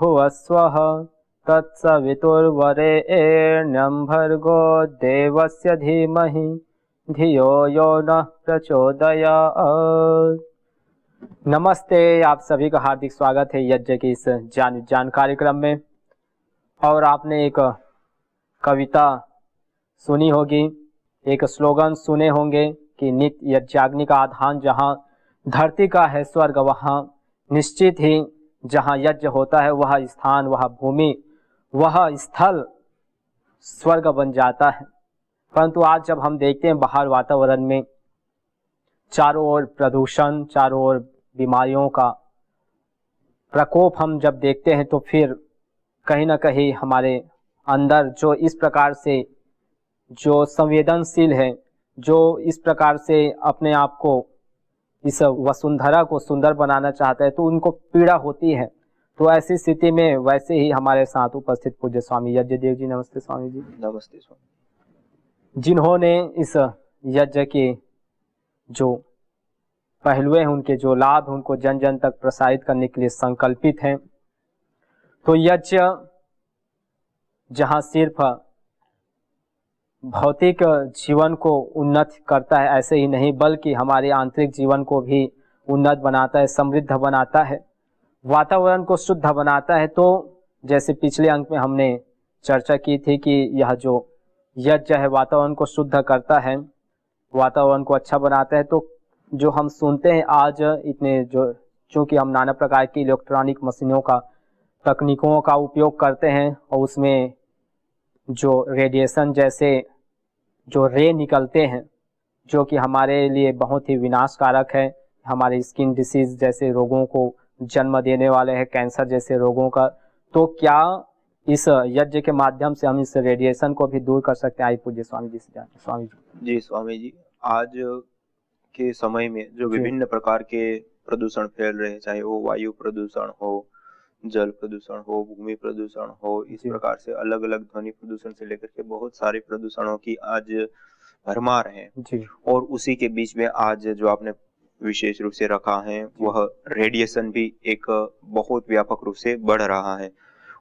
भुवस्वः तत्सवितुर्वरेण्यं भर्गो देवस्य धीमहि धियो यो नः प्रचोदयात्। नमस्ते, आप सभी का हार्दिक स्वागत है यज्ञ के इस जान कार्यक्रम में। और आपने एक कविता सुनी होगी, एक स्लोगन सुने होंगे कि नित्य यज्ञाग्नि का आधान जहाँ धरती का है स्वर्ग, वहाँ निश्चित ही जहाँ यज्ञ होता है वह स्थान, वह भूमि, वह स्थल स्वर्ग बन जाता है। परंतु आज जब हम देखते हैं बाहर वातावरण में चारों ओर प्रदूषण, चारों ओर बीमारियों का प्रकोप हम जब देखते हैं, तो फिर कहीं ना कहीं हमारे अंदर जो इस प्रकार से जो संवेदनशील है, जो इस प्रकार से अपने आप को, इस वसुंधरा को सुंदर बनाना चाहता है, तो उनको पीड़ा होती है। तो ऐसी स्थिति में वैसे ही हमारे साथ उपस्थित पूज्य स्वामी यज्ञदेव जी, नमस्ते स्वामी जी। नमस्ते स्वामी। जिन्होंने इस यज्ञ के जो पहलुए हैं, उनके जो लाभ हैं, उनको जन जन तक प्रसारित करने के लिए संकल्पित हैं। तो यज्ञ जहाँ सिर्फ भौतिक जीवन को उन्नत करता है, ऐसे ही नहीं बल्कि हमारे आंतरिक जीवन को भी उन्नत बनाता है, समृद्ध बनाता है, वातावरण को शुद्ध बनाता है। तो जैसे पिछले अंक में हमने चर्चा की थी कि यह जो यज्ञ है वातावरण को शुद्ध करता है, वातावरण को अच्छा बनाता है। तो जो हम सुनते हैं आज इतने जो, चूँकि हम नाना प्रकार की इलेक्ट्रॉनिक मशीनों का, तकनीकों का उपयोग करते हैं, और उसमें जो रेडिएशन जैसे जो रे निकलते हैं, जो कि हमारे लिए बहुत ही विनाशकारक है, हमारे स्किन डिसीज जैसे रोगों को जन्म देने वाले हैं, कैंसर जैसे रोगों का। तो क्या इस यज्ञ के माध्यम से हम इस रेडिएशन को भी दूर कर सकते हैं? आई पूज्य स्वामी जी से जाने। स्वामी जी। जी स्वामी जी, आज के समय में जो विभिन्न प्रकार के प्रदूषण फैल रहे हैं, चाहे वो वायु प्रदूषण हो, जल प्रदूषण हो, भूमि प्रदूषण हो, इस प्रकार से अलग अलग ध्वनि प्रदूषण से लेकर के बहुत सारे प्रदूषणों की आज भरमार है जी। और उसी के बीच में आज जो आपने विशेष रूप से रखा है, वह रेडिएशन भी एक बहुत व्यापक रूप से बढ़ रहा है।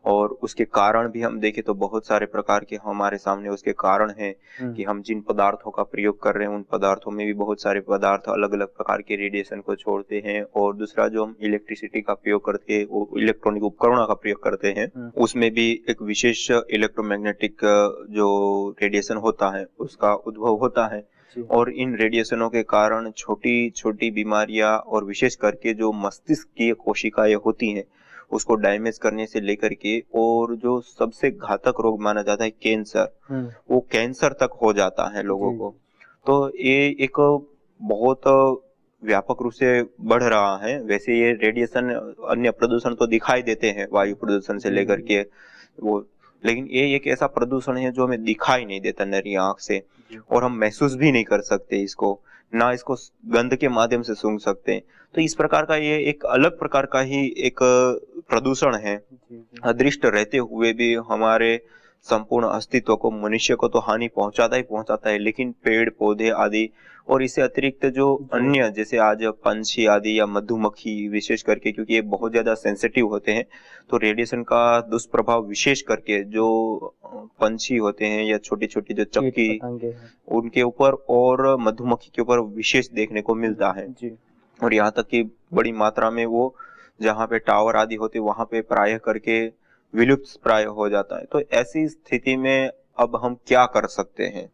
और उसके कारण भी हम देखें तो बहुत सारे प्रकार के हमारे सामने उसके कारण हैं कि हम जिन पदार्थों का प्रयोग कर रहे हैं, उन पदार्थों में भी बहुत सारे पदार्थ अलग अलग प्रकार के रेडिएशन को छोड़ते हैं। और दूसरा, जो हम इलेक्ट्रिसिटी का प्रयोग करते हैं, वो इलेक्ट्रॉनिक उपकरणों का प्रयोग करते हैं, उसमें भी एक विशेष इलेक्ट्रोमैग्नेटिक जो रेडिएशन होता है उसका उद्भव होता है। और इन रेडिएशनों के कारण छोटी छोटी बीमारियां और विशेष करके जो मस्तिष्क की कोशिकाएं होती हैं, उसको डैमेज करने से लेकर के, और जो सबसे घातक रोग माना जाता है कैंसर, वो कैंसर तक हो जाता है लोगों को। तो ये एक बहुत व्यापक रूप से बढ़ रहा है। वैसे ये रेडिएशन, अन्य प्रदूषण तो दिखाई देते हैं, वायु प्रदूषण से लेकर के वो, लेकिन ये एक ऐसा प्रदूषण है जो हमें दिखाई नहीं देता नरी आंख से, और हम महसूस भी नहीं कर सकते इसको, ना इसको गंध के माध्यम से सूंघ सकते हैं। तो इस प्रकार का ये एक अलग प्रकार का ही एक प्रदूषण है। अदृष्ट रहते हुए भी हमारे संपूर्ण अस्तित्व को, मनुष्य को तो हानि पहुंचाता है, लेकिन पेड़ पौधे आदि और इससे अतिरिक्त जो अन्य, जैसे आज पंछी आदि या मधुमक्खी विशेष करके, क्योंकि ये बहुत ज्यादा सेंसिटिव होते हैं, तो रेडिएशन का दुष्प्रभाव विशेष करके जो पंछी होते हैं या छोटी छोटी जो चक्की, उनके ऊपर और मधुमक्खी के ऊपर विशेष देखने को मिलता है। और यहाँ तक कि बड़ी मात्रा में वो जहाँ पे टावर आदि होते वहां पे प्राय करके विलुप्त प्राय हो जाता है। तो ऐसी स्थिति में अब हम क्या कर सकते हैं,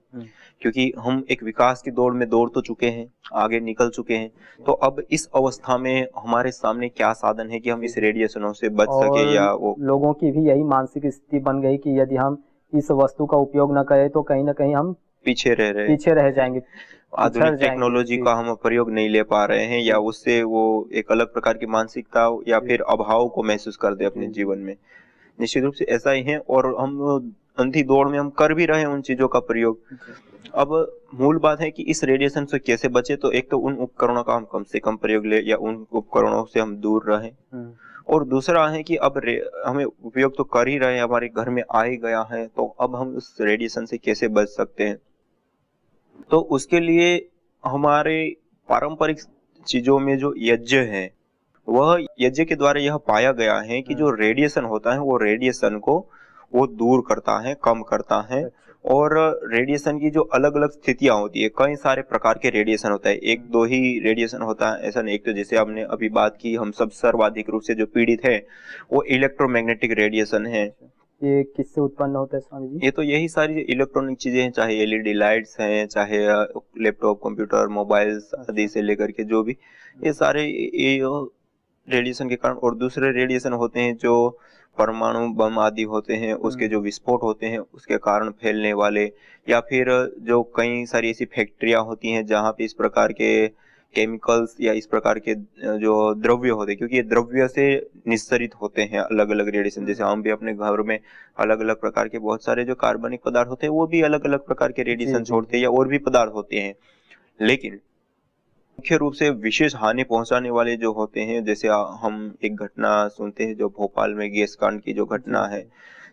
क्योंकि हम एक विकास की दौड़ में दौड़ तो चुके हैं, आगे निकल चुके हैं, तो अब इस अवस्था में हमारे सामने क्या साधन है कि हम इस रेडिएशनों से बच सके? या वो लोगों की भी यही मानसिक स्थिति बन गई कि यदि हम इस वस्तु का उपयोग न करें तो कहीं ना कहीं हम पीछे रह जाएंगे, आधुनिक टेक्नोलॉजी का हम प्रयोग नहीं ले पा रहे हैं, या उससे वो एक अलग प्रकार की मानसिकता या फिर अभाव को महसूस करते अपने जीवन में। निश्चित रूप से ऐसा ही है, और हम अंधी दौड़ में हम कर भी रहे हैं उन चीजों का प्रयोग। अब मूल बात है कि इस रेडिएशन से कैसे बचे। तो एक तो उन उपकरणों का हम कम से कम प्रयोग ले, या उन उपकरणों से हम दूर रहें, और दूसरा है कि अब हमें उपयोग तो कर ही रहे हैं, हमारे घर में आ ही गया है, तो अब हम उस रेडिएशन से कैसे बच सकते हैं। तो उसके लिए हमारे पारंपरिक चीजों में जो यज्ञ है वह यज्ञ के द्वारा यह पाया गया है कि जो रेडिएशन होता है वो रेडिएशन को वो दूर करता है, कम करता है। और रेडिएशन की जो अलग अलग स्थितियां होती है, कई सारे प्रकार के रेडिएशन होता है, एक दो ही रेडिएशन होता है ऐसा नहीं। एक तो जैसे आपने अभी बात की, हम सब सर्वाधिक रूप से जो पीड़ित है वो इलेक्ट्रोमैग्नेटिक रेडिएशन है। ये किससे उत्पन्न होता है स्वामी जी? ये तो यही सारी इलेक्ट्रॉनिक चीजें हैं, चाहे एलईडी लाइट्स हैं, चाहे लैपटॉप, कंप्यूटर, मोबाइल्स आदि से लेकर के जो भी, ये सारे ये रेडिएशन के कारण। और दूसरे रेडिएशन होते हैं जो परमाणु बम आदि होते हैं, उसके जो विस्फोट होते हैं उसके कारण फैलने वाले, या फिर जो कई सारी ऐसी फैक्ट्रियां होती हैं जहां पे इस प्रकार के केमिकल्स या इस प्रकार के जो द्रव्य होते हैं, क्योंकि ये द्रव्य से निस्सरित होते हैं अलग अलग रेडिएशन। जैसे हम भी अपने घर में अलग अलग प्रकार के बहुत सारे जो कार्बनिक पदार्थ होते हैं वो भी अलग अलग प्रकार के रेडिएशन छोड़ते हैं, या और भी पदार्थ होते हैं। लेकिन मुख्य रूप से विशेष हानि पहुंचाने वाले जो होते हैं, जैसे हम एक घटना सुनते हैं जो भोपाल में गैस कांड की जो घटना है,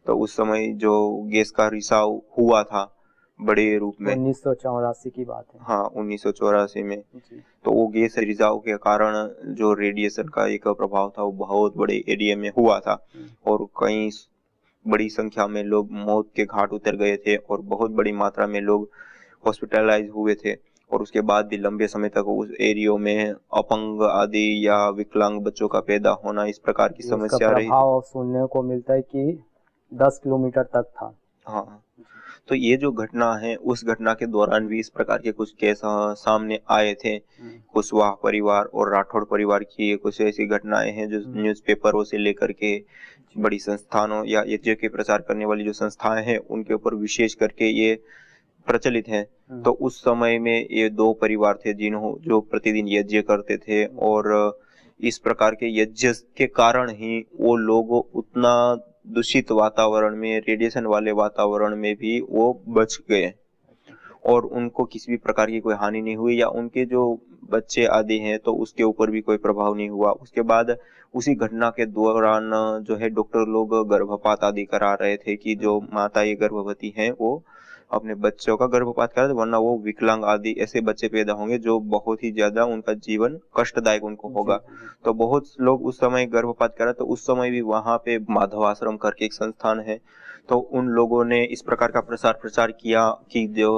तो उस समय जो गैस का रिसाव हुआ था बड़े रूप में, 1984 की बात है। हाँ 1984 में। तो वो गैस रिसाव के कारण जो रेडिएशन का एक प्रभाव था वो बहुत बड़े एरिया में हुआ था, और कई बड़ी संख्या में लोग मौत के घाट उतर गए थे, और बहुत बड़ी मात्रा में लोग हॉस्पिटलाइज हुए थे। और उसके बाद भी लंबे समय तक उस एरियो में अपंग आदि या विकलांग बच्चों का पैदा होना, इस प्रकार की समस्या रही। प्रभाव सुनने को मिलता है कि 10 किलोमीटर तक था। हाँ, तो ये जो घटना है, उस घटना के दौरान भी इस प्रकार के कुछ केस सामने आए थे। कुशवाहा परिवार और राठौड़ परिवार की कुछ ऐसी घटनाएं हैं जो न्यूज़पेपरों से लेकर के बड़ी संस्थानों या यज्ञ के प्रचार करने वाली जो संस्थाएं हैं उनके ऊपर विशेष करके ये प्रचलित है। तो उस समय में ये दो परिवार थे जो प्रतिदिन यज्ञ करते थे, और इस प्रकार के यज्ञ के कारण ही वो लोग उतना दूषित वातावरण में, रेडिएशन वाले वातावरण में भी वो बच गए, और उनको किसी भी प्रकार की कोई हानि नहीं हुई, या उनके जो बच्चे आदि हैं तो उसके ऊपर भी कोई प्रभाव नहीं हुआ। उसके बाद उसी घटना के दौरान जो है डॉक्टर लोग गर्भपात आदि करा रहे थे कि जो माता ये गर्भवती हैं वो अपने बच्चों का गर्भपात करा, वरना वो विकलांग आदि ऐसे बच्चे पैदा होंगे जो बहुत ही ज्यादा उनका जीवन कष्टदायक उनको होगा। तो बहुत लोग उस समय गर्भपात करा। तो उस समय भी वहां पे माधव आश्रम करके एक संस्थान है, तो उन लोगों ने इस प्रकार का प्रचार किया कि जो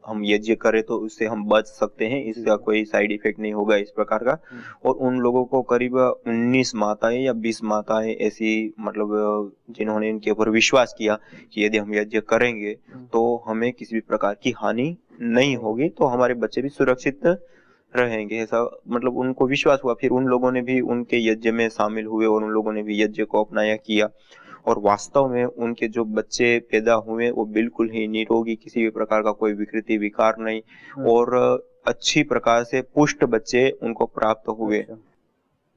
हम यज्ञ करें तो उससे हम बच सकते हैं, इसका कोई साइड इफेक्ट नहीं होगा इस प्रकार का। और उन लोगों को करीब 19 माताएं या 20 माताएं ऐसी, मतलब जिन्होंने इनके ऊपर विश्वास किया कि यदि हम यज्ञ करेंगे तो हमें किसी भी प्रकार की हानि नहीं होगी, तो हमारे बच्चे भी सुरक्षित रहेंगे, ऐसा मतलब उनको विश्वास हुआ। फिर उन लोगों ने भी उनके यज्ञ में शामिल हुए और उन लोगों ने भी यज्ञ को अपनाया किया, और वास्तव में उनके जो बच्चे पैदा हुए वो बिल्कुल ही निरोगी, किसी भी प्रकार का कोई विकृति विकार नहीं, और अच्छी प्रकार से पुष्ट बच्चे उनको प्राप्त हुए।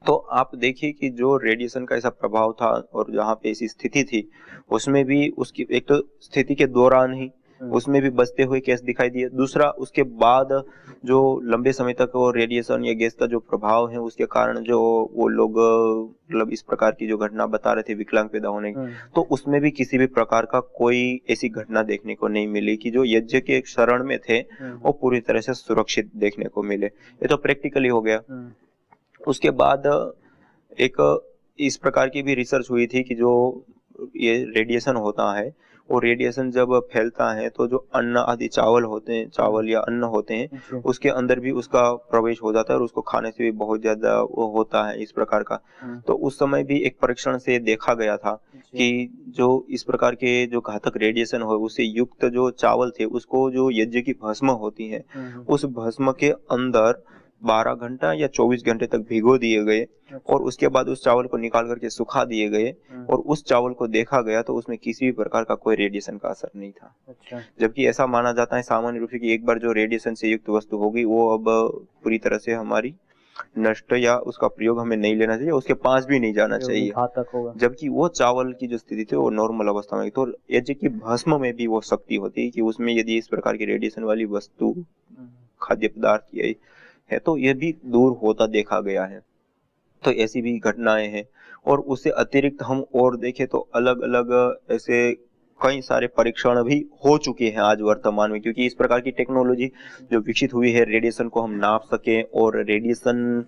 तो आप देखिए कि जो रेडिएशन का ऐसा प्रभाव था और जहाँ पे ऐसी स्थिति थी, उसमें भी उसकी एक तो स्थिति के दौरान ही उसमें भी बचते हुए केस दिखाई दिए। दूसरा, उसके बाद जो लंबे समय तक वो रेडिएशन या गैस का जो प्रभाव है उसके कारण जो वो लोग मतलब इस प्रकार की जो घटना बता रहे थे विकलांग पैदा होने की, तो उसमें भी किसी भी प्रकार का कोई ऐसी घटना देखने को नहीं मिली कि जो यज्ञ के एक शरण में थे वो पूरी तरह से सुरक्षित देखने को मिले। ये तो प्रैक्टिकली हो गया। उसके बाद एक इस प्रकार की भी रिसर्च हुई थी कि जो ये रेडिएशन होता है, वो रेडिएशन जब फैलता है तो जो अन्न आदि चावल होते हैं, चावल या अन्न होते हैं, उसके अंदर भी उसका प्रवेश हो जाता है और उसको खाने से भी बहुत ज्यादा वो होता है इस प्रकार का। तो उस समय भी एक परीक्षण से देखा गया था कि जो इस प्रकार के जो घातक रेडिएशन हो उससे युक्त जो चावल थे उसको जो यज्ञ की भस्म होती है उस भस्म के अंदर 12 घंटा या 24 घंटे तक भिगो दिए गए, और उसके बाद उस चावल को निकाल करके सुखा दिए गए, और उस चावल को देखा गया तो उसमें किसी भी प्रकार का कोई रेडिएशन का असर नहीं था। जबकि ऐसा माना जाता है सामान्य रूप से कि एक बार जो रेडिएशन से युक्त वस्तु होगी वो अब पूरी तरह से हमारी नष्ट या उसका प्रयोग हमें नहीं लेना चाहिए, उसके पास भी नहीं जाना चाहिए, जबकि वो चावल की जो स्थिति थी वो नॉर्मल अवस्था में। तो यज्ञ की भस्म में भी वो शक्ति होती है कि उसमें यदि इस प्रकार की रेडिएशन वाली वस्तु खाद्य पदार्थ है तो ये भी दूर होता देखा गया है। तो ऐसी भी घटनाएं हैं, और उससे अतिरिक्त हम और देखें तो अलग अलग ऐसे कई सारे परीक्षण भी हो चुके हैं आज वर्तमान में, क्योंकि इस प्रकार की टेक्नोलॉजी जो विकसित हुई है रेडिएशन को हम नाप सकें और रेडिएशन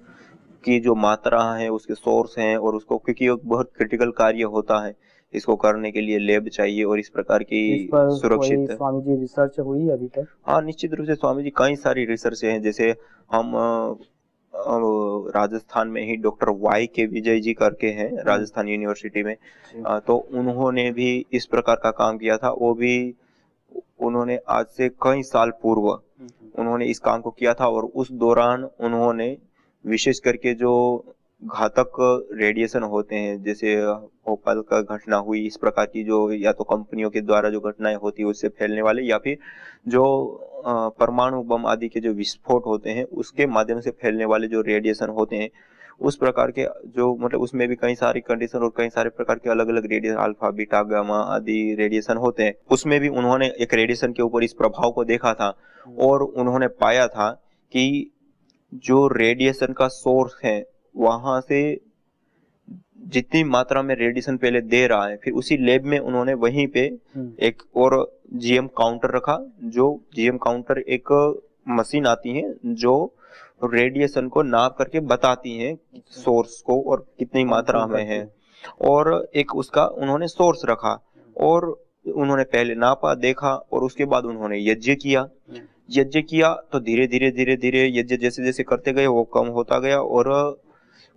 की जो मात्रा है, उसके सोर्स हैं, और उसको, क्योंकि एक बहुत क्रिटिकल कार्य होता है, इसको करने के लिए लैब चाहिए और इस प्रकार की इस पर कोई सुरक्षित। स्वामी जी रिसर्च हुई अभी तक? हाँ, निश्चित रूप से स्वामी जी कई सारी रिसर्च हैं। जैसे हम राजस्थान में ही डॉक्टर वाई के विजय जी करके हैं, राजस्थान यूनिवर्सिटी में, तो उन्होंने भी इस प्रकार का काम किया था। वो भी उन्होंने आज से कई साल पूर्व उन्होंने इस काम को किया था, और उस दौरान उन्होंने विशेष करके जो घातक रेडिएशन होते हैं, जैसे भोपाल का घटना हुई, इस प्रकार की जो या तो कंपनियों के द्वारा जो घटनाएं होती है उससे फैलने वाले, या फिर जो परमाणु बम आदि के जो विस्फोट होते हैं उसके माध्यम से फैलने वाले जो रेडिएशन होते हैं, उस प्रकार के जो मतलब उसमें भी कई सारी कंडीशन और कई सारे प्रकार के अलग अलग रेडिएशन, अल्फा बीटा गामा आदि रेडिएशन होते हैं। उसमें भी उन्होंने एक रेडिएशन के ऊपर इस प्रभाव को देखा था, और उन्होंने पाया था कि जो रेडिएशन का सोर्स है वहां से जितनी मात्रा में रेडिएशन पहले दे रहा है, फिर उसी लैब में उन्होंने वहीं पे एक और जीएम काउंटर रखा। जो जीएम काउंटर एक मशीन आती है जो रेडिएशन को नाप करके बताती है सोर्स को और कितनी मात्रा में है, और एक उसका उन्होंने सोर्स रखा, और उन्होंने पहले नापा, देखा, और उसके बाद उन्होंने यज्ञ किया। तो धीरे धीरे यज्ञ जैसे जैसे करते गए वो कम होता गया, और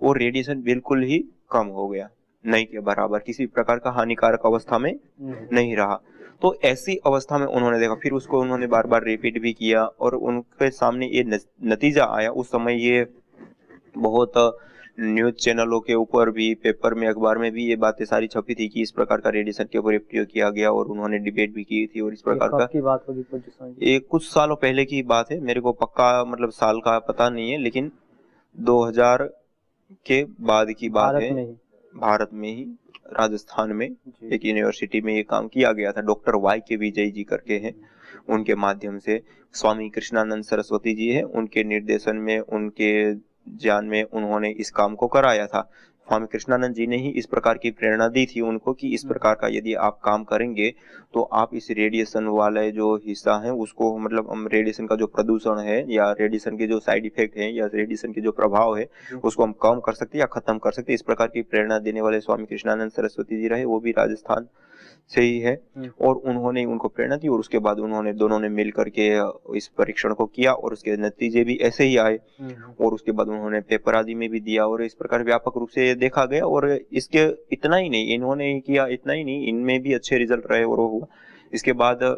वो रेडिएशन बिल्कुल ही कम हो गया, नहीं के बराबर, किसी प्रकार का हानिकारक अवस्था में नहीं रहा। तो ऐसी अवस्था में उन्होंने देखा, फिर उसको उन्होंने बार बार रिपीट भी किया, और उनके सामने ये नतीजा आया। उस समय ये बहुत न्यूज चैनलों के ऊपर भी, पेपर में, अखबार में भी ये बातें सारी छपी थी कि इस प्रकार का रेडिएशन के ऊपर प्रयोग किया गया, और उन्होंने डिबेट भी की थी। और इस प्रकार का की बात होगी ये कुछ सालों पहले की बात है, मेरे को पक्का मतलब साल का पता नहीं है, लेकिन 2000 के बाद की बात है। भारत में ही राजस्थान में एक यूनिवर्सिटी में ये काम किया गया था। डॉक्टर वाई के विजय जी करके हैं, उनके माध्यम से स्वामी कृष्णानंद सरस्वती जी है, उनके निर्देशन में, उनके ज्ञान में उन्होंने इस काम को कराया था। स्वामी कृष्णानंद जी ने ही इस प्रकार की प्रेरणा दी थी उनको कि इस प्रकार का यदि आप काम करेंगे तो आप इस रेडिएशन वाले जो हिस्सा है उसको, मतलब हम रेडिएशन का जो प्रदूषण है या रेडिएशन के जो साइड इफेक्ट है या रेडिएशन के जो प्रभाव है उसको हम कम कर सकते हैं या खत्म कर सकते हैं। इस प्रकार की प्रेरणा देने वाले स्वामी कृष्णानंद सरस्वती जी रहे, वो भी राजस्थान से ही है, और उन्होंने उनको प्रेरणा दी, और उसके बाद उन्होंने दोनों ने मिल करके इस परीक्षण को किया, और उसके नतीजे भी ऐसे ही आए, और उसके बाद उन्होंने पेपर आदि में भी दिया, और इस प्रकार व्यापक रूप से देखा गया। और इसके इतना ही नहीं, इन्होंने किया इतना ही नहीं, इनमें भी अच्छे रिजल्ट रहे, और वो हुआ। इसके बाद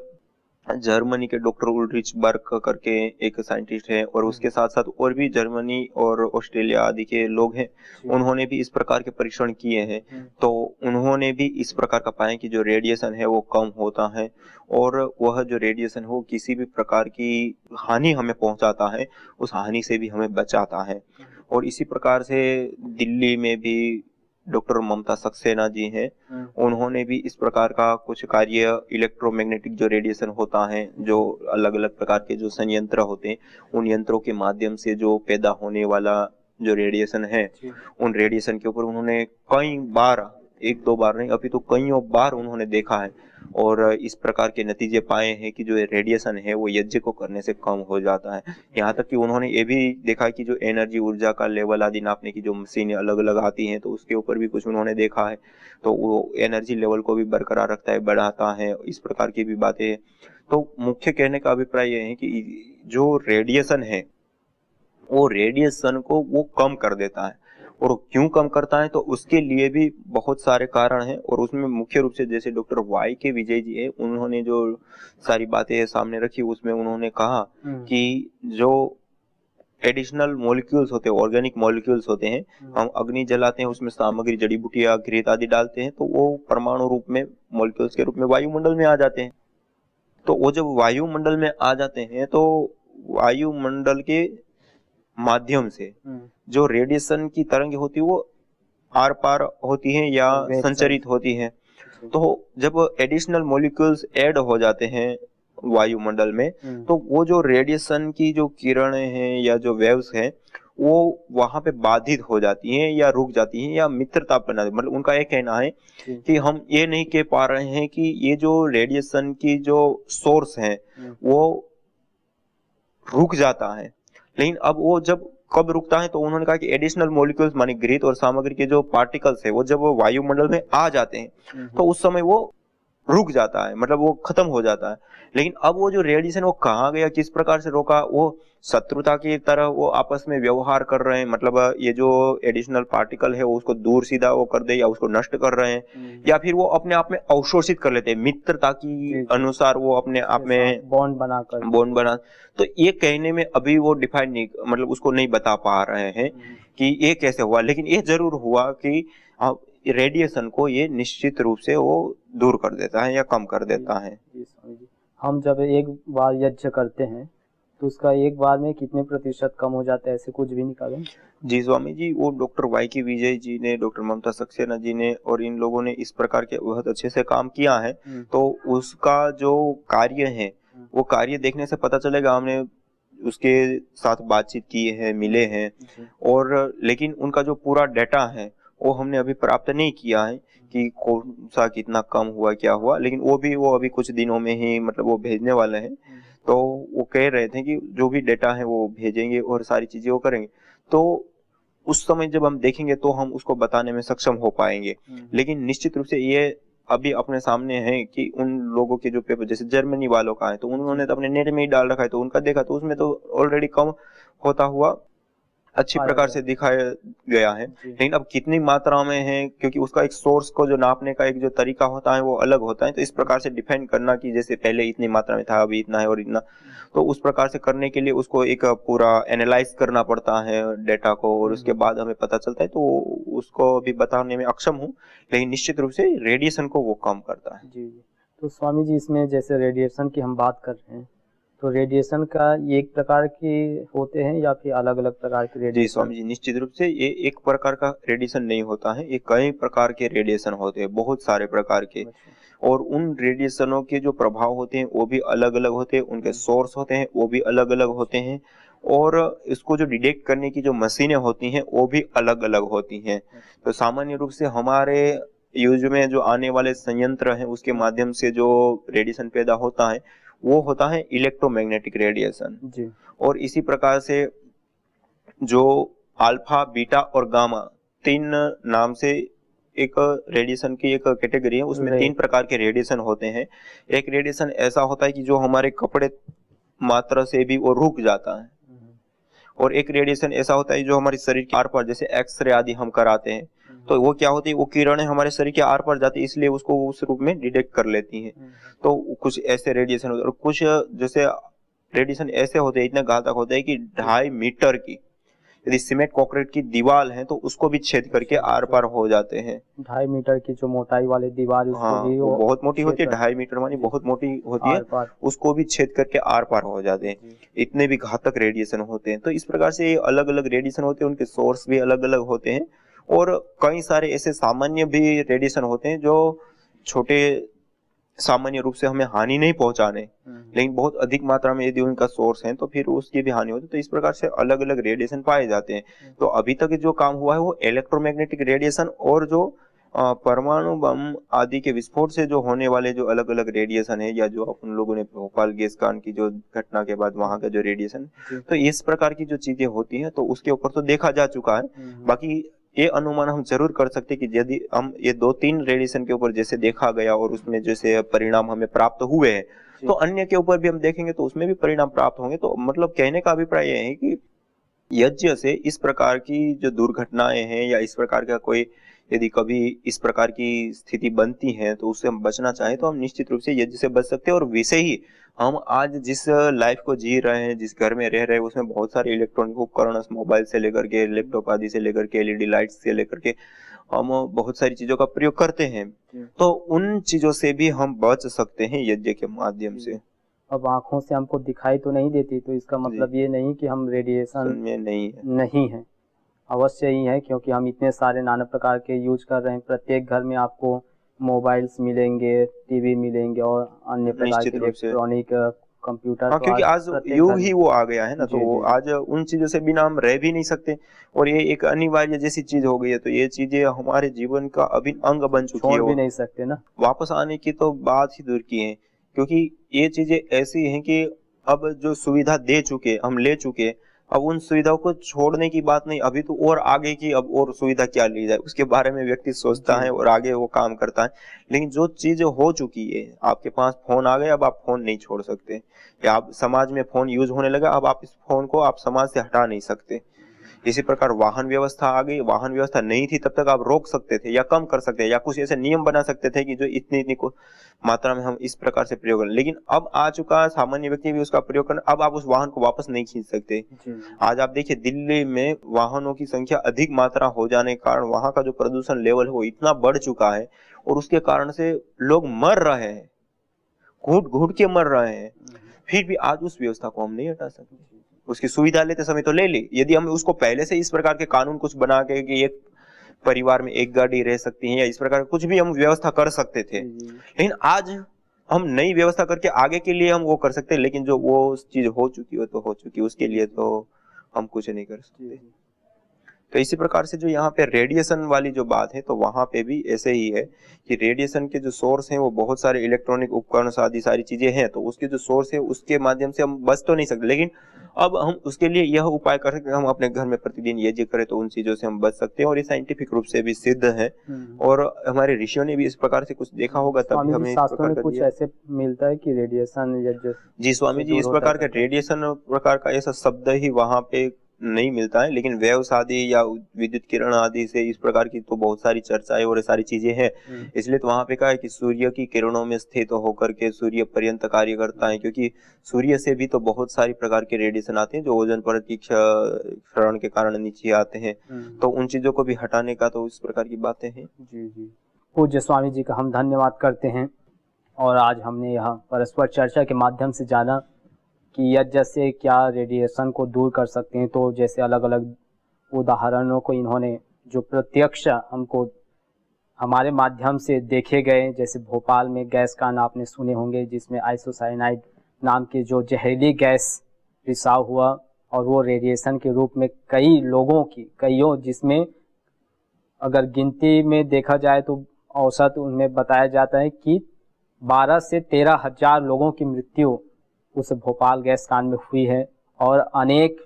जर्मनी के डॉक्टर उल्ड्रिच बर्ग करके एक साइंटिस्ट है, और उसके साथ साथ और भी जर्मनी और ऑस्ट्रेलिया आदि के लोग हैं, उन्होंने भी इस प्रकार के परीक्षण किए हैं। तो उन्होंने भी इस प्रकार का पाया कि जो रेडिएशन है वो कम होता है, और वह जो रेडिएशन हो किसी भी प्रकार की हानि हमें पहुंचाता है, उस हानि से भी हमें बचाता है। और इसी प्रकार से दिल्ली में भी डॉक्टर ममता सक्सेना जी हैं, उन्होंने भी इस प्रकार का कुछ कार्य, इलेक्ट्रोमैग्नेटिक जो रेडिएशन होता है, जो अलग अलग प्रकार के जो संयंत्र होते हैं, उन यंत्रों के माध्यम से जो पैदा होने वाला जो रेडिएशन है, उन रेडिएशन के ऊपर उन्होंने कई बार, एक दो बार नहीं, अभी तो कईयों बार उन्होंने देखा है, और इस प्रकार के नतीजे पाए हैं कि जो रेडिएशन है वो यज्ञ को करने से कम हो जाता है। यहाँ तक कि उन्होंने ये भी देखा कि जो एनर्जी, ऊर्जा का लेवल आदि नापने की जो मशीनें अलग अलग आती हैं, तो उसके ऊपर भी कुछ उन्होंने देखा है, तो वो एनर्जी लेवल को भी बरकरार रखता है, बढ़ाता है, इस प्रकार की भी बातें। तो मुख्य कहने का अभिप्राय यह है कि जो रेडिएशन है वो रेडिएशन को वो कम कर देता है, और क्यों कम करता है तो उसके लिए भी बहुत सारे कारण हैं, और उसमें मुख्य रूप से जैसे डॉक्टर वाई के विजय जी है, उन्होंने जो सारी बातें सामने रखी, उसमें उन्होंने कहा कि जो एडिशनल मॉलिक्यूल्स होते हैं, ऑर्गेनिक मॉलिक्यूल्स होते हैं, हम अग्नि जलाते हैं, उसमें सामग्री, जड़ी बूटियां, घृत आदि डालते हैं, तो वो परमाणु रूप में, मॉलिक्यूल्स के रूप में वायुमंडल में आ जाते हैं। तो वो जब वायुमंडल में आ जाते हैं तो वायुमंडल के माध्यम से जो रेडिएशन की तरंग होती है वो आर पार होती है या संचरित होती है। तो जब एडिशनल मॉलिक्यूल्स ऐड हो जाते हैं वायुमंडल में, तो वो जो रेडिएशन की जो किरणें हैं या जो वेव्स हैं वो वहां पे बाधित हो जाती हैं या रुक जाती हैं या मित्रता बना, मतलब उनका ये कहना है कि हम ये नहीं कह पा रहे हैं कि ये जो रेडिएशन की जो सोर्स है वो रुक जाता है, लेकिन अब वो जब कब रुकता है, तो उन्होंने कहा कि एडिशनल मॉलिक्यूल्स माने घृत और सामग्री के जो पार्टिकल्स है वो जब वो वायुमंडल में आ जाते हैं तो उस समय वो रुक जाता है, मतलब वो खत्म हो जाता है। लेकिन अब वो जो रेडिएशन वो कहाँ गया, किस प्रकार से रोका, वो शत्रुता की तरह वो आपस में व्यवहार कर रहे हैं, मतलब ये जो एडिशनल पार्टिकल है वो उसको दूर सीधा वो कर दे या उसको नष्ट कर रहे हैं, या फिर वो अपने आप में अवशोषित कर लेते हैं मित्रता की अनुसार, वो अपने आप में बॉन्ड बना। तो ये कहने में अभी वो डिफाइन नहीं, मतलब उसको नहीं बता पा रहे हैं कि ये कैसे हुआ, लेकिन ये जरूर हुआ कि रेडिएशन को ये निश्चित रूप से वो दूर कर देता है या कम कर देता है। हम जब एक बार यज्ञ करते हैं तो उसका एक बार में कितने प्रतिशत कम हो जाता है, ऐसे कुछ भी निकालें? जी स्वामी जी, वो डॉक्टर वाई विजय जी ने, डॉक्टर ममता सक्सेना जी ने और इन लोगों ने इस प्रकार के बहुत अच्छे से काम किया है। तो उसका जो कार्य है वो कार्य देखने से पता चलेगा, हमने उसके साथ बातचीत की है, मिले हैं, और लेकिन उनका जो पूरा डाटा है वो हमने अभी प्राप्त नहीं किया है कि कौन सा कितना कम हुआ क्या हुआ, लेकिन वो अभी कुछ दिनों में ही मतलब वो भेजने वाले हैं। तो वो कह रहे थे कि जो भी डेटा है वो भेजेंगे और सारी चीजें वो करेंगे, तो उस समय जब हम देखेंगे तो हम उसको बताने में सक्षम हो पाएंगे। लेकिन निश्चित रूप से ये अभी अपने सामने है कि उन लोगों के जो पेपर जैसे जर्मनी वालों का है तो उन्होंने तो अपने नेट में ही डाल रखा है, तो उनका देखा तो उसमें तो ऑलरेडी कम होता हुआ अच्छी प्रकार से दिखाया गया है। लेकिन अब कितनी मात्रा में है, क्योंकि उसका एक सोर्स को जो नापने का एक जो तरीका होता है वो अलग होता है, तो इस प्रकार से डिफाइन करना कि जैसे पहले इतनी मात्रा में था अभी इतना है और इतना, तो उस प्रकार से करने के लिए उसको एक पूरा एनालाइज करना पड़ता है डेटा को, और उसके बाद हमें पता चलता है, तो उसको अभी बताने में अक्षम हूँ, लेकिन निश्चित रूप से रेडिएशन को वो कम करता है। जी। तो स्वामी जी, इसमें जैसे रेडिएशन की हम बात कर रहे हैं तो रेडिएशन का एक प्रकार के होते हैं या फिर अलग अलग प्रकार के रेडिएशन? जी स्वामी जी, निश्चित रूप से ये एक प्रकार का रेडिएशन नहीं होता है, ये कई प्रकार के रेडिएशन होते हैं, बहुत सारे प्रकार के, और उन रेडिएशनों के जो प्रभाव होते हैं वो भी अलग अलग होते हैं, उनके सोर्स होते हैं वो भी अलग अलग होते हैं, और इसको जो डिटेक्ट करने की जो मशीनें होती हैं वो भी अलग अलग होती हैं। तो सामान्य रूप से हमारे यूज में जो आने वाले संयंत्र हैं उसके माध्यम से जो रेडिएशन पैदा होता है वो होता है इलेक्ट्रोमैग्नेटिक रेडिएशन जी। और इसी प्रकार से जो अल्फा, बीटा और गामा, तीन नाम से एक रेडिएशन की एक कैटेगरी है, उसमें तीन प्रकार के रेडिएशन होते हैं। एक रेडिएशन ऐसा होता है कि जो हमारे कपड़े मात्रा से भी वो रुक जाता है, और एक रेडिएशन ऐसा होता है जो हमारे शरीर के आर पार, जैसे एक्सरे आदि हम कराते हैं तो वो क्या होती है, वो किरणें हमारे शरीर के आर पार जाती है, इसलिए उसको उस रूप में डिटेक्ट कर लेती हैं। तो कुछ ऐसे रेडिएशन होते हैं, और कुछ जैसे रेडिएशन ऐसे होते हैं, इतने घातक होते हैं कि 2.5 मीटर की यदि सीमेंट कंक्रीट की दीवार है तो उसको भी छेद करके आर पार हो जाते हैं। 2.5 मीटर की जो मोटाई वाली दीवार, हाँ, वो बहुत मोटी होती है, 2.5 मीटर मानी बहुत मोटी होती है, उसको भी छेद करके आर पार हो जाते हैं। इतने भी घातक रेडिएशन होते हैं। तो इस प्रकार से अलग अलग रेडिएशन होते हैं, उनके सोर्स भी अलग अलग होते हैं, और कई सारे ऐसे सामान्य भी रेडिएशन होते हैं जो छोटे सामान्य रूप से हमें हानि नहीं पहुंचाने, लेकिन बहुत अधिक मात्रा में यदि उनका सोर्स है तो फिर उसकी भी हानि होती है। तो इस प्रकार से अलग अलग रेडिएशन पाए जाते हैं। तो अभी तक जो काम हुआ है वो इलेक्ट्रोमैग्नेटिक रेडिएशन और जो परमाणु बम आदि के विस्फोट से जो होने वाले जो अलग अलग रेडिएशन है, या जो अपन लोगों ने भोपाल गैस कांड की जो घटना के बाद वहां का जो रेडिएशन, तो इस प्रकार की जो चीजें होती हैं तो उसके ऊपर तो देखा जा चुका है। बाकी ये अनुमान हम जरूर कर सकते कि यदि हम ये 2-3 रेडिएशन के ऊपर जैसे देखा गया और उसमें जैसे परिणाम हमें प्राप्त हुए हैं, तो अन्य के ऊपर भी हम देखेंगे तो उसमें भी परिणाम प्राप्त होंगे। तो मतलब कहने का अभिप्राय यह है कि यज्ञ से इस प्रकार की जो दुर्घटनाएं हैं या इस प्रकार का कोई यदि कभी इस प्रकार की स्थिति बनती है तो उससे हम बचना चाहें तो हम निश्चित रूप से यज्ञ से बच सकते हैं। और वैसे ही हम आज जिस लाइफ को जी रहे हैं, जिस घर में रह रहे हैं, उसमें बहुत सारे इलेक्ट्रॉनिक उपकरण, मोबाइल से लेकर के लैपटॉप आदि से लेकर के एलईडी लाइट्स से लेकर के हम बहुत सारी चीजों का प्रयोग करते हैं, तो उन चीजों से भी हम बच सकते हैं यज्ञ के माध्यम से। अब आंखों से हमको दिखाई तो नहीं देती, तो इसका मतलब ये नहीं कि हम रेडिएशन में नहीं है, अवश्य ही है, क्योंकि हम इतने सारे नाना प्रकार के यूज कर रहे हैं। प्रत्येक घर में आपको मोबाइल्स मिलेंगे, टीवी मिलेंगे और अन्य प्रकार के इलेक्ट्रॉनिक कंप्यूटर। हाँ, क्योंकि आज युग ही वो आ गया है ना, तो आज उन चीजों से बिना हम रह भी नहीं सकते, और ये एक अनिवार्य जैसी चीज हो गई है। तो ये चीजें हमारे जीवन का अभिन्न अंग बन चुकी है, छोड़ भी नहीं सकते ना। वापस आने की तो बात ही दूर की है, क्योंकि ये चीजें ऐसी हैं कि अब जो सुविधा दे चुके, हम ले चुके, अब उन सुविधाओं को छोड़ने की बात नहीं, अभी तो और आगे की अब और सुविधा क्या ली जाए उसके बारे में व्यक्ति सोचता है और आगे वो काम करता है। लेकिन जो चीज हो चुकी है, आपके पास फोन आ गए, अब आप फोन नहीं छोड़ सकते, या आप समाज में फोन यूज होने लगा, अब आप इस फोन को आप समाज से हटा नहीं सकते। इसी प्रकार वाहन व्यवस्था आ गई, वाहन व्यवस्था नहीं थी तब तक आप रोक सकते थे या कम कर सकते थे या कुछ ऐसे नियम बना सकते थे कि जो इतनी इतनी को मात्रा में हम इस प्रकार से प्रयोग करें। लेकिन अब आ चुका है, सामान्य व्यक्ति भी उसका प्रयोग करना, अब आप उस वाहन को वापस नहीं खींच सकते। आज आप देखिए दिल्ली में वाहनों की संख्या अधिक मात्रा हो जाने के कारण वहां का जो प्रदूषण लेवल है वो इतना बढ़ चुका है और उसके कारण से लोग मर रहे हैं, घुट घुट के मर रहे हैं। फिर भी आज उस व्यवस्था को हम नहीं हटा सकते। उसकी सुविधा लेते समय तो ले ली, यदि हम उसको पहले से इस प्रकार के कानून कुछ बना के कि एक परिवार में एक गाड़ी रह सकती है या इस प्रकार कुछ भी हम व्यवस्था कर सकते थे। लेकिन आज हम नई व्यवस्था करके आगे के लिए हम वो कर सकते हैं, लेकिन जो वो चीज हो चुकी हो तो हो चुकी, उसके लिए तो हम कुछ नहीं कर सकते। तो इसी प्रकार से जो यहाँ पे रेडिएशन वाली जो बात है, तो वहां पे भी ऐसे ही है कि रेडिएशन के जो सोर्स हैं वो बहुत सारे इलेक्ट्रॉनिक उपकरण आदि सारी चीजें हैं, तो उसके जो सोर्स है उसके माध्यम से हम बच तो नहीं सकते। लेकिन अब हम उसके लिए यह उपाय कर सकते हैं, हम अपने घर में प्रतिदिन यज्ञ करें तो उन चीजों से हम बच सकते हैं, और ये साइंटिफिक रूप से भी सिद्ध है और हमारे ऋषियों ने भी इस प्रकार से कुछ देखा होगा, तभी हमें इस प्रकार का कुछ ऐसे मिलता है कि रेडिएशन यज्ञ। जी स्वामी जी, इस प्रकार का रेडिएशन प्रकार का ऐसा शब्द ही वहां पे नहीं मिलता है, लेकिन वेव्स आदि या विद्युत किरण आदि से इस प्रकार की तो बहुत सारी चर्चाएं और सारी चीजें हैं। इसलिए तो वहां पे कहा है कि सूर्य की किरणों में स्थित होकर के सूर्य पर्यंत कार्य करता है, क्योंकि सूर्य से भी तो बहुत सारी प्रकार के रेडिएशन आते हैं जो ओजोन परत की क्षरण के कारण नीचे आते हैं, तो उन चीजों को भी हटाने का तो इस प्रकार की बातें हैं। जी जी, पूज्य स्वामी जी का हम धन्यवाद करते हैं। और आज हमने यहाँ परस्पर चर्चा के माध्यम से जाना कि यज्ञ से क्या रेडिएशन को दूर कर सकते हैं। तो जैसे अलग अलग उदाहरणों को इन्होंने जो प्रत्यक्ष हमको हमारे माध्यम से देखे गए, जैसे भोपाल में गैस कांड आपने सुने होंगे जिसमें आइसोसाइनाइड नाम की जो जहरीली गैस रिसाव हुआ, और वो रेडिएशन के रूप में कई लोगों की जिसमें अगर गिनती में देखा जाए तो औसत उनमें बताया जाता है कि 12 से 13 हजार लोगों की मृत्यु उस भोपाल गैस कांड में हुई है, और अनेक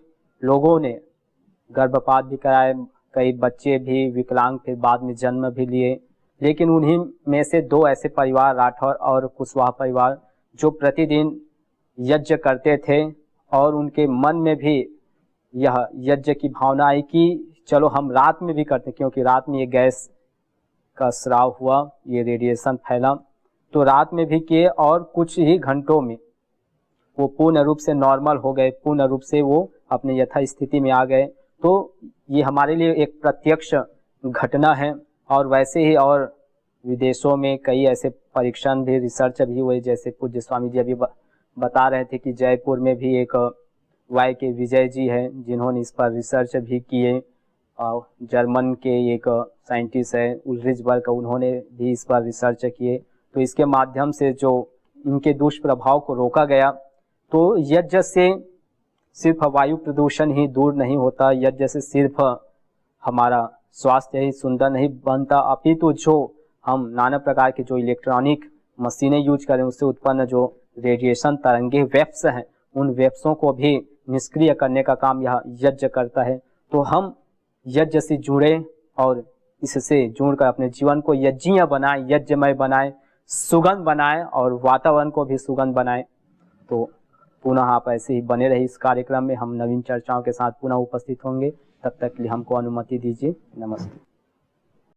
लोगों ने गर्भपात भी कराए, कई बच्चे भी विकलांग फिर बाद में जन्म भी लिए। लेकिन उन्हीं में से 2 ऐसे परिवार, राठौर और कुशवाहा परिवार, जो प्रतिदिन यज्ञ करते थे और उनके मन में भी यह यज्ञ की भावना आई कि चलो हम रात में भी करते, क्योंकि रात में ये गैस का स्राव हुआ, ये रेडिएशन फैला, तो रात में भी किए और कुछ ही घंटों में वो पूर्ण रूप से नॉर्मल हो गए, पूर्ण रूप से वो अपने यथा स्थिति में आ गए। तो ये हमारे लिए एक प्रत्यक्ष घटना है। और वैसे ही और विदेशों में कई ऐसे परीक्षण भी, रिसर्च भी हुए, जैसे पूज्य स्वामी जी अभी बता रहे थे कि जयपुर में भी एक वाई के विजय जी है जिन्होंने इस पर रिसर्च भी किए, और जर्मन के एक साइंटिस्ट है उल्रिचबर्ग, उन्होंने भी इस पर रिसर्च किए। तो इसके माध्यम से जो इनके दुष्प्रभाव को रोका गया। तो यज्ञ से सिर्फ वायु प्रदूषण ही दूर नहीं होता, यज्ञ से सिर्फ हमारा स्वास्थ्य ही सुंदर नहीं बनता, अपितु जो हम नाना प्रकार के जो इलेक्ट्रॉनिक मशीनें यूज करें उससे उत्पन्न जो रेडिएशन तरंगे वेव्स हैं, उन वेव्सों को भी निष्क्रिय करने का काम यह यज्ञ करता है। तो हम यज्ञ से जुड़े और इससे जुड़कर अपने जीवन को यज्ञीय बनाएं, यज्ञमय बनाएं, सुगंध बनाएं और वातावरण को भी सुगंध बनाएं। तो पुनः आप ऐसे ही बने रहिए इस कार्यक्रम में, हम नवीन चर्चाओं के साथ पुनः उपस्थित होंगे। तब तक के लिए हमको अनुमति दीजिए। नमस्ते।